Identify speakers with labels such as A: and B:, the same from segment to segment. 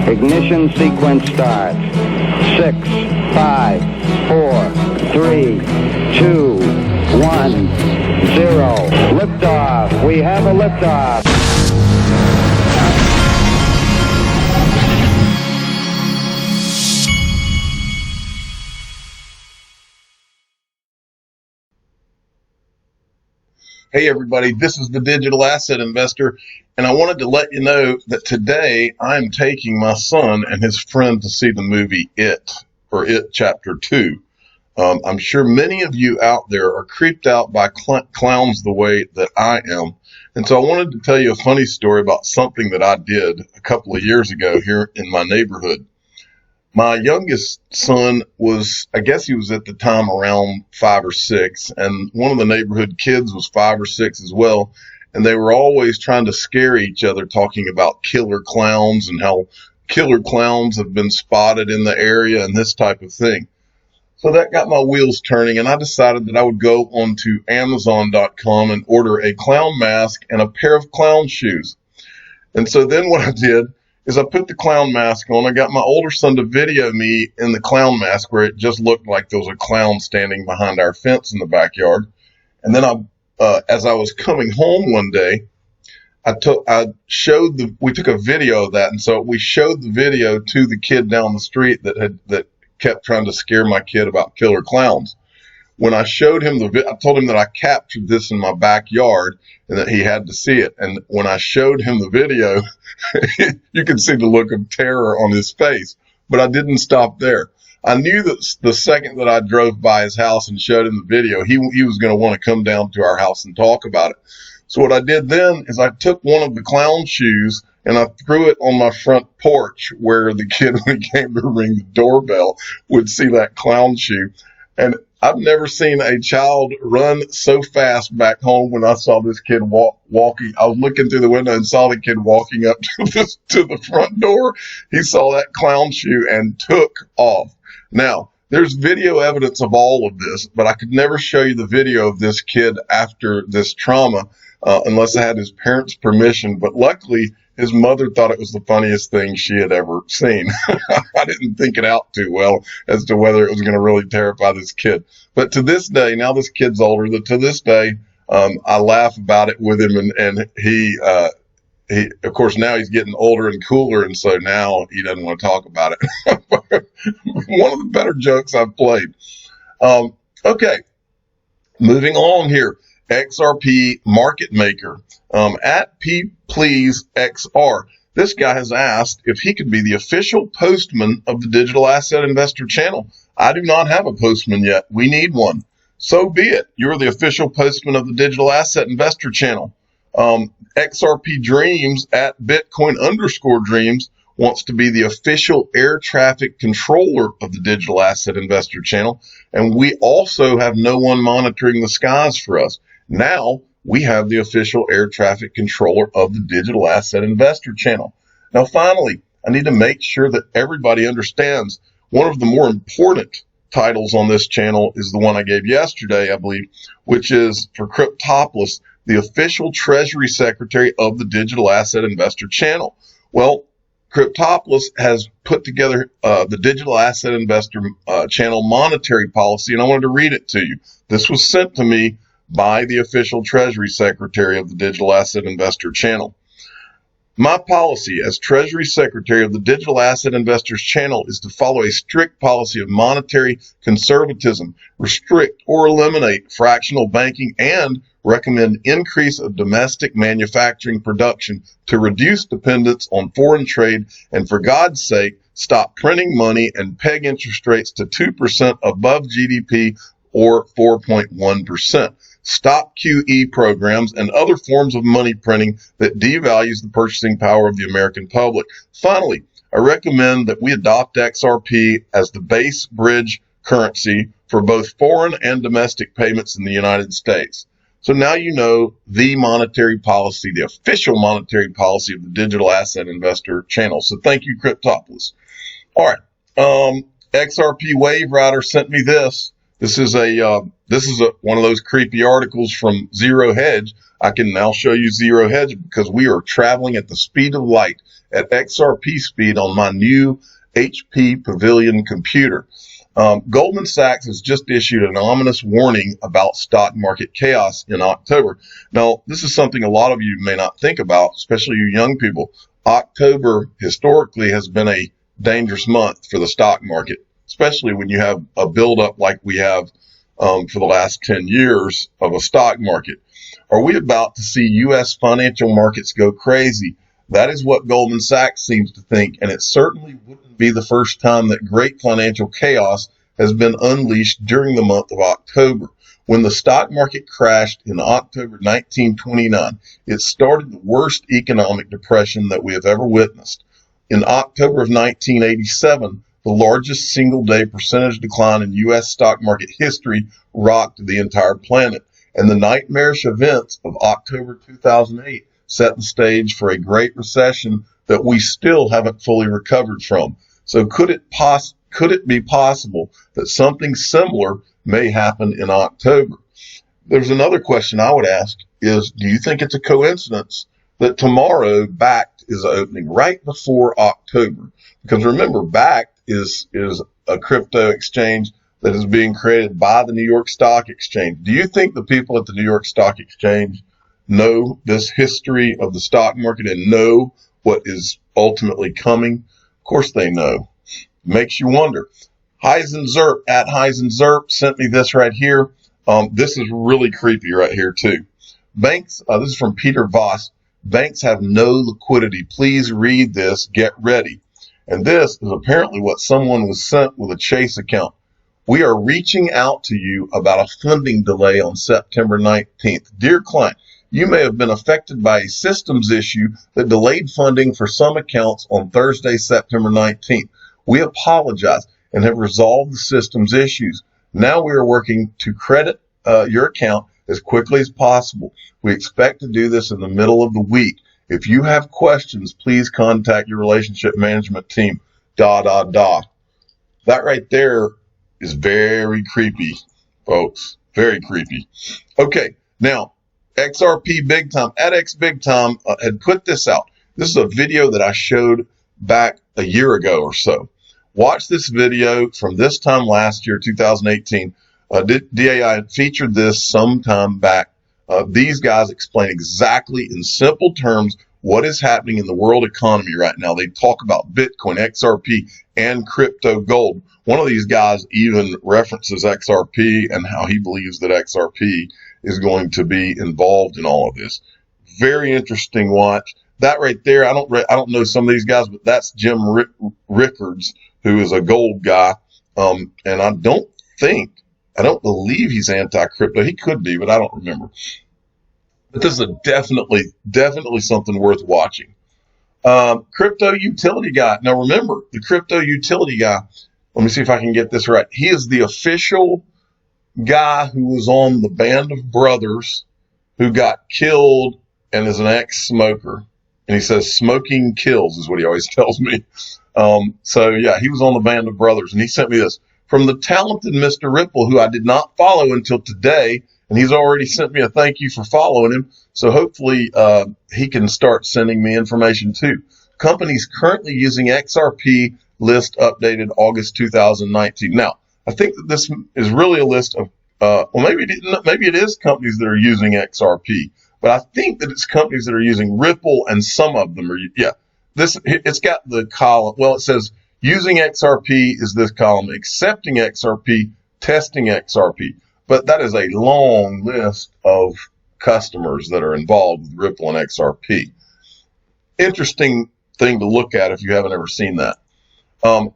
A: Ignition sequence starts. 6, 5, 4, 3, 2, 1, 0. Liftoff. We have a liftoff.
B: Hey everybody, this is the Digital Asset Investor, and I wanted to let you know that today I'm taking my son and his friend to see the movie It Chapter 2. I'm sure many of you out there are creeped out by clowns the way that I am, and so I wanted to tell you a funny story about something that I did a couple of years ago here in my neighborhood. My youngest son I guess he was at the time around 5 or 6, and one of the neighborhood kids was 5 or 6 as well, and they were always trying to scare each other, talking about killer clowns and how killer clowns have been spotted in the area and this type of thing. So that got my wheels turning, and I decided that I would go onto Amazon.com and order a clown mask and a pair of clown shoes. And so then what I did is I put the clown mask on. I got my older son to video me in the clown mask where it just looked like there was a clown standing behind our fence in the backyard. And then as I was coming home one day, we took a video of that. And so we showed the video to the kid down the street that kept trying to scare my kid about killer clowns. When I showed him I told him that I captured this in my backyard and that he had to see it. And when I showed him the video, you could see the look of terror on his face. But I didn't stop there. I knew that the second that I drove by his house and showed him the video, he was going to want to come down to our house and talk about it. So what I did then is I took one of the clown shoes and I threw it on my front porch where the kid, when he came to ring the doorbell, would see that clown shoe. And I've never seen a child run so fast back home when I saw this kid walking. I was looking through the window and saw the kid walking up to the front door. He saw that clown shoe and took off. Now, there's video evidence of all of this, but I could never show you the video of this kid after this trauma unless I had his parents' permission. But luckily, his mother thought it was the funniest thing she had ever seen. I didn't think it out too well as to whether it was going to really terrify this kid. But to this day, now this kid's older, to this day, I laugh about it with him. And he, of course, now he's getting older and cooler. And so now he doesn't want to talk about it. One of the better jokes I've played. Okay, moving on here. XRP Market Maker, at PPleaseXR. This guy has asked if he could be the official postman of the Digital Asset Investor channel. I do not have a postman yet. We need one. So be it. You're the official postman of the Digital Asset Investor channel. XRP Dreams at Bitcoin_Dreams wants to be the official air traffic controller of the Digital Asset Investor channel. And we also have no one monitoring the skies for us. Now we have the official air traffic controller of the Digital Asset Investor channel. Now, finally, I need to make sure that everybody understands one of the more important titles on this channel is the one I gave yesterday, I believe, which is for Cryptopolis, the official Treasury Secretary of the Digital Asset Investor channel. Well, Cryptopolis has put together the Digital Asset Investor channel monetary policy, and I wanted to read it to you. This was sent to me by the official Treasury Secretary of the Digital Asset Investor channel. My policy as Treasury Secretary of the Digital Asset Investors channel is to follow a strict policy of monetary conservatism, restrict or eliminate fractional banking, and recommend increase of domestic manufacturing production to reduce dependence on foreign trade, and for God's sake, stop printing money and peg interest rates to 2% above GDP or 4.1%. Stop QE programs and other forms of money printing that devalues the purchasing power of the American public. Finally, I recommend that we adopt XRP as the base bridge currency for both foreign and domestic payments in the United States. So now you know the monetary policy, the official monetary policy of the Digital Asset Investor channel. So thank you, Cryptopolis. All right. XRP Wave Rider sent me this. This is a This is one of those creepy articles from Zero Hedge. I can now show you Zero Hedge because we are traveling at the speed of light at XRP speed on my new HP Pavilion computer. Goldman Sachs has just issued an ominous warning about stock market chaos in October. Now, this is something a lot of you may not think about, especially you young people. October historically has been a dangerous month for the stock market, especially when you have a buildup like we have for the last 10 years of a stock market. Are we about to see U.S. financial markets go crazy? That is what Goldman Sachs seems to think, and it certainly wouldn't be the first time that great financial chaos has been unleashed during the month of October. When the stock market crashed in October 1929, it started the worst economic depression that we have ever witnessed. In October of 1987, the largest single-day percentage decline in U.S. stock market history rocked the entire planet, and the nightmarish events of October 2008 set the stage for a great recession that we still haven't fully recovered from. So could it be possible that something similar may happen in October? There's another question I would ask is, do you think it's a coincidence that tomorrow Bakkt is opening right before October? Because remember, Bakkt is a crypto exchange that is being created by the New York Stock Exchange. Do you think the people at the New York Stock Exchange know this history of the stock market and know what is ultimately coming? Of course they know. Makes you wonder. Heisenzerp at Heisenzerp sent me this right here. This is really creepy right here too. Banks, this is from Peter Voss. Banks have no liquidity. Please read this. Get ready. And this is apparently what someone was sent with a Chase account. We are reaching out to you about a funding delay on September 19th. Dear client, you may have been affected by a systems issue that delayed funding for some accounts on Thursday, September 19th. We apologize and have resolved the systems issues. Now we are working to credit your account as quickly as possible. We expect to do this in the middle of the week. If you have questions, please contact your relationship management team. That right there is very creepy, folks. Very creepy. Okay, now XRP Big Tom, at X Big Tom had put this out. This is a video that I showed back a year ago or so. Watch this video from this time last year, 2018. DAI featured this sometime back. These guys explain exactly in simple terms what is happening in the world economy right now. They talk about Bitcoin, XRP, and crypto gold. One of these guys even references XRP and how he believes that XRP is going to be involved in all of this. Very interesting watch. That right there, I don't know some of these guys, but that's Jim Rickards, who is a gold guy. And I don't believe he's anti-crypto. He could be, but I don't remember. But this is definitely something worth watching. Crypto utility guy. Now remember, the crypto utility guy, let me see if I can get this right. He is the official guy who was on the Band of Brothers who got killed and is an ex-smoker. And he says smoking kills is what he always tells me. So yeah, he was on the Band of Brothers, and he sent me this from the talented Mr. Ripple, who I did not follow until today. And he's already sent me a thank you for following him. So hopefully he can start sending me information too. Companies currently using XRP list updated August 2019. Now, I think that this is really a list of, well, maybe it is companies that are using XRP, but I think that it's companies that are using Ripple, and some of them are, yeah. It's got the column, well, it says using XRP is this column, accepting XRP, testing XRP. But that is a long list of customers that are involved with Ripple and XRP. Interesting thing to look at if you haven't ever seen that.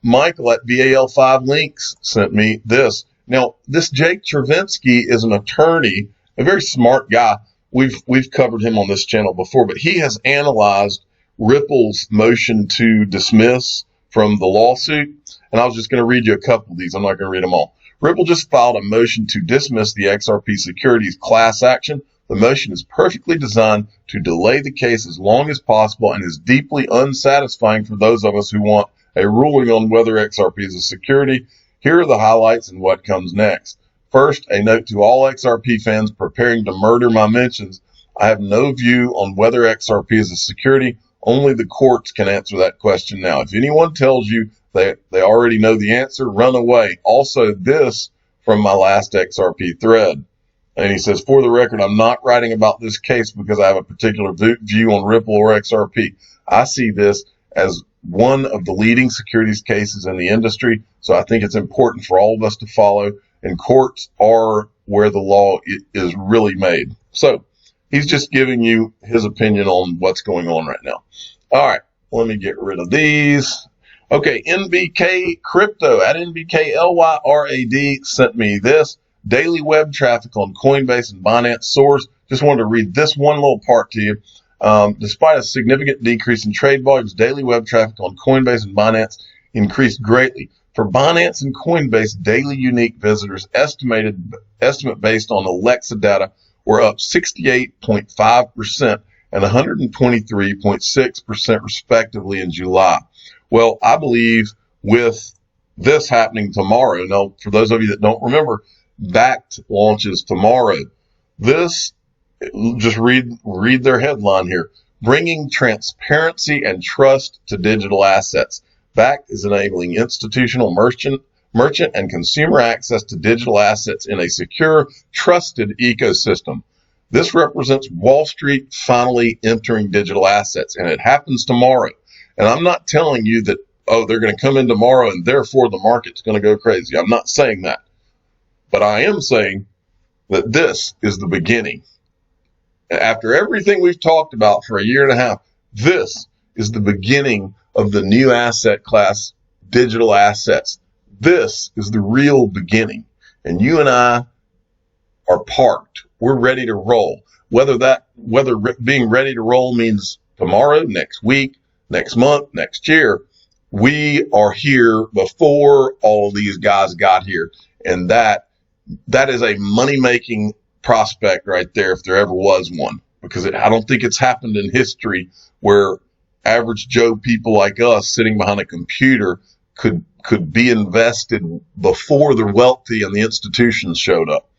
B: Michael at BAL5 Links sent me this. Now, this Jake Chervinsky is an attorney, a very smart guy. We've covered him on this channel before, but he has analyzed Ripple's motion to dismiss from the lawsuit. And I was just going to read you a couple of these. I'm not going to read them all. Ripple just filed a motion to dismiss the XRP Securities class action. The motion is perfectly designed to delay the case as long as possible and is deeply unsatisfying for those of us who want a ruling on whether XRP is a security. Here are the highlights and what comes next. First, a note to all XRP fans preparing to murder my mentions. I have no view on whether XRP is a security. Only the courts can answer that question now. If anyone tells you they already know the answer, run away. Also, this from my last XRP thread. And he says, for the record, I'm not writing about this case because I have a particular view on Ripple or XRP. I see this as one of the leading securities cases in the industry. So I think it's important for all of us to follow, and courts are where the law is really made. So he's just giving you his opinion on what's going on right now. All right, let me get rid of these. Okay, NBK Crypto at NBKLYRAD sent me this. Daily web traffic on Coinbase and Binance source. Just wanted to read this one little part to you. Despite a significant decrease in trade volumes, daily web traffic on Coinbase and Binance increased greatly. For Binance and Coinbase, daily unique visitors estimate based on Alexa data were up 68.5% and 123.6% respectively in July. Well, I believe with this happening tomorrow, now for those of you that don't remember, Bakkt launches tomorrow. This, just read their headline here. Bringing transparency and trust to digital assets. Bakkt is enabling institutional merchant and consumer access to digital assets in a secure, trusted ecosystem. This represents Wall Street finally entering digital assets, and it happens tomorrow. And I'm not telling you that, oh, they're going to come in tomorrow and therefore the market's going to go crazy. I'm not saying that. But I am saying that this is the beginning. After everything we've talked about for a year and a half, this is the beginning of the new asset class, digital assets. This is the real beginning. And you and I are parked. We're ready to roll. Whether being ready to roll means tomorrow, next week, next month, next year, we are here before all of these guys got here. And that is a money-making prospect right there, if there ever was one, because I don't think it's happened in history where average Joe people like us sitting behind a computer could be invested before the wealthy and the institutions showed up.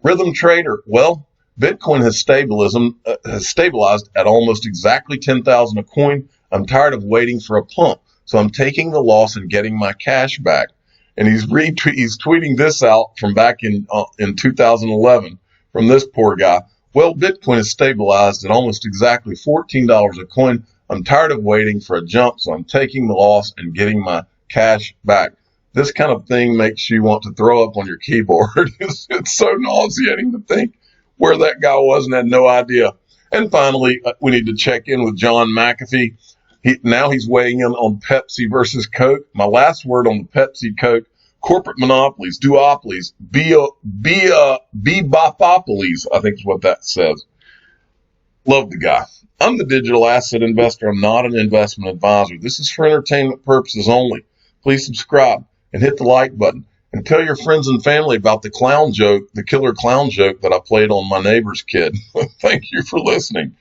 B: Rhythm Trader, well, Bitcoin has stabilized at almost exactly 10,000 a coin. I'm tired of waiting for a pump, so I'm taking the loss and getting my cash back. And he's tweeting this out from back in 2011 from this poor guy. Well, Bitcoin is stabilized at almost exactly $14 a coin. I'm tired of waiting for a jump, so I'm taking the loss and getting my cash back. This kind of thing makes you want to throw up on your keyboard. It's so nauseating to think where that guy was and had no idea. And finally, we need to check in with John McAfee. Now he's weighing in on Pepsi versus Coke. My last word on the Pepsi Coke: corporate monopolies, duopolies, bebopopolies, I think is what that says. Love the guy. I'm the digital asset investor. I'm not an investment advisor. This is for entertainment purposes only. Please subscribe and hit the like button and tell your friends and family about the clown joke, the killer clown joke that I played on my neighbor's kid. Thank you for listening.